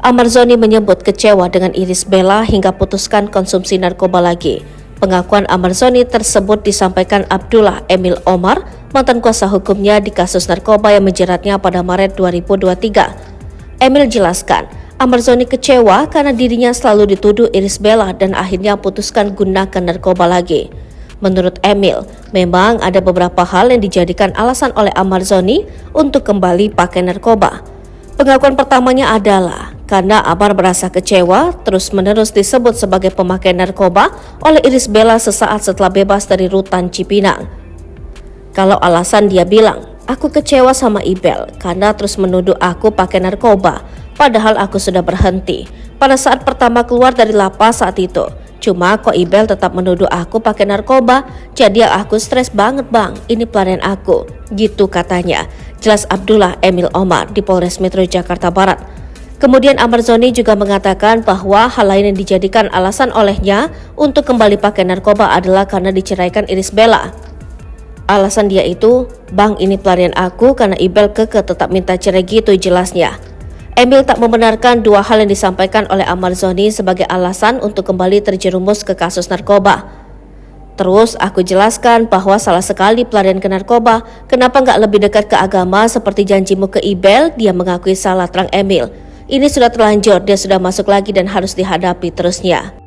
Amarzoni menyebut kecewa dengan Irish Bella hingga putuskan konsumsi narkoba lagi. Pengakuan Amarzoni tersebut disampaikan Abdullah Emil Omar, mantan kuasa hukumnya di kasus narkoba yang menjeratnya pada Maret 2023. Emil jelaskan, Amarzoni kecewa karena dirinya selalu dituduh Irish Bella dan akhirnya putuskan gunakan narkoba lagi. Menurut Emil, memang ada beberapa hal yang dijadikan alasan oleh Amarzoni untuk kembali pakai narkoba. Pengakuan pertamanya adalah karena Amar merasa kecewa terus-menerus disebut sebagai pemakai narkoba oleh Irish Bella sesaat setelah bebas dari rutan Cipinang. Kalau alasan dia bilang, aku kecewa sama Ibel karena terus menuduh aku pakai narkoba, padahal aku sudah berhenti pada saat pertama keluar dari lapas saat itu. Cuma kok Ibel tetap menuduh aku pakai narkoba, jadi aku stres banget bang, ini pelarian aku, gitu katanya. Jelas Abdullah Emil Omar di Polres Metro Jakarta Barat. Kemudian Amarzoni juga mengatakan bahwa hal lain yang dijadikan alasan olehnya untuk kembali pakai narkoba adalah karena diceraikan Irish Bella. Alasan dia itu, bang ini pelarian aku karena Ibel keke tetap minta cerai gitu jelasnya. Emil tak membenarkan dua hal yang disampaikan oleh Amarzoni sebagai alasan untuk kembali terjerumus ke kasus narkoba. Terus aku jelaskan bahwa salah sekali pelarian ke narkoba, kenapa nggak lebih dekat ke agama seperti janjimu ke Ibel, dia mengakui salah terang Emil. Ini sudah terlanjur, dia sudah masuk lagi dan harus dihadapi terusnya.